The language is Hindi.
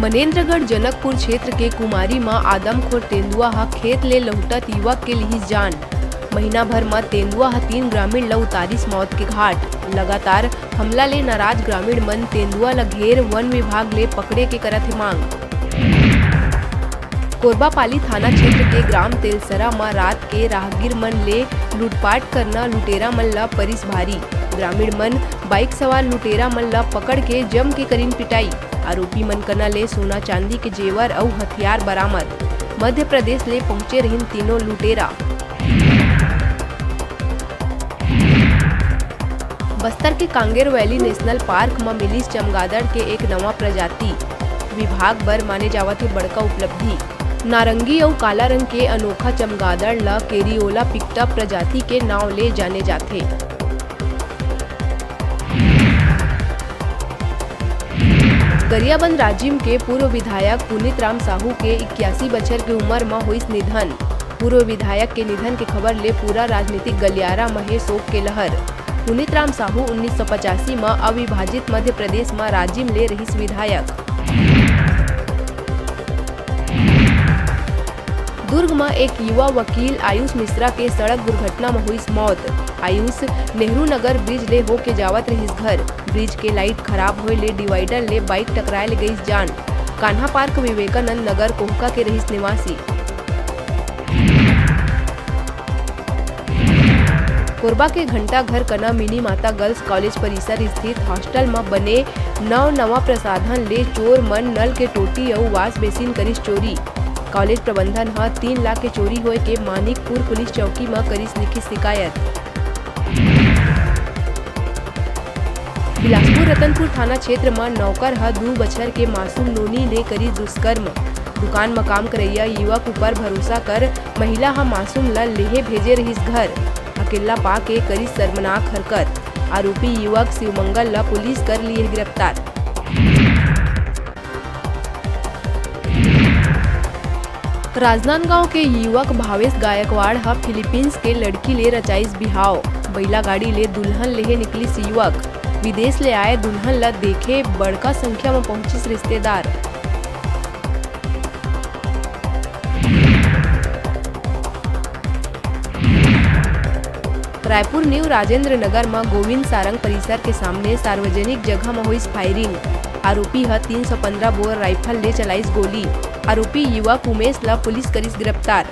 मनेन्द्रगढ़ जनकपुर क्षेत्र के कुमारी मां आदमखोर तेंदुआ ह खेत ले लहुटत युवक के लिहिस जान। महीना भर में तेंदुआ ह 3 ग्रामीण ल उतारिस मौत के घाट। लगातार हमला ले नाराज ग्रामीण मन तेंदुआ ल घेर वन विभाग ले पकड़े के करत हे मांग। कोरबापाली थाना क्षेत्र के ग्राम तेलसरा में रात के राहगीर मन ले लूटपाट करना लुटेरा मन ल परिस भारी। ग्रामीण मन बाइक सवार लुटेरा मन ल पकड़ के जम के करीन पिटाई। आरोपी मन कना ले सोना चांदी के जेवर और हथियार बरामद। मध्य प्रदेश ले पहुंचे रहिन तीनों लुटेरा। बस्तर के कांगेर वैली नेशनल पार्क में मिलिस चमगादड़ के एक नवा प्रजाति। विभाग बर माने जावत है बड़का उपलब्धि। नारंगी और काला रंग के अनोखा चमगादड़ ला केरियोला पिक्टा प्रजाति के नाव ले जाने जाथे। गरियाबंद राजिम के पूर्व विधायक पुनीत राम साहू के 81 बछर की उम्र में हुईस निधन। पूर्व विधायक के निधन के खबर ले पूरा राजनीतिक गलियारा में शोक के लहर। पुनीत राम साहू 1985 में अविभाजित मध्य प्रदेश में राजिम ले रहिस विधायक। दुर्ग में एक युवा वकील आयुष मिश्रा के सड़क दुर्घटना में हुई मौत। आयुष नेहरू नगर ब्रिज ले होके जावत रहिस घर। ब्रिज के लाइट खराब होए ले डिवाइडर ले बाइक टकराए ले गई जान। कान्हा पार्क विवेकानंद नगर कोहका के रहिस निवासी। कोरबा के घंटा घर कना मिनी माता गर्ल्स कॉलेज परिसर स्थित हॉस्टल में बने नवा प्रसाधन ले चोर मन नल के टोटी और वाश बेसिन करिस चोरी। कॉलेज प्रबंधन 3 लाख के चोरी होए के मानिकपुर पुलिस चौकी में करिस लिखित शिकायत। बिलासपुर रतनपुर थाना क्षेत्र में नौकर 2 बछर के मासूम नोनी ले करी दुष्कर्म। दुकान में काम करैया युवक ऊपर भरोसा कर महिला मासूम ला लेहे भेजे रहिस घर। अकेला पा के करी शर्मनाक हरकत। आरोपी युवक शिवमंगल ला पुलिस कर लिए गिरफ्तार। राजनांदगांव के युवक भावेश गायकवाड़ फिलीपींस के लड़की ले रचाइस बिहाव। बैला गाड़ी ले दुल्हन लेहे निकलिस युवक। विदेश ले आए दुल्हन ला देखे बड़का संख्या में पहुंचिस रिश्तेदार। रायपुर न्यू राजेंद्र नगर में गोविंद सारंग परिसर के सामने सार्वजनिक जगह में हुई फायरिंग। आरोपी 315 बोर राइफल ले चलाइस गोली। आरोपी युवक उमेश ला पुलिस करिस गिरफ्तार।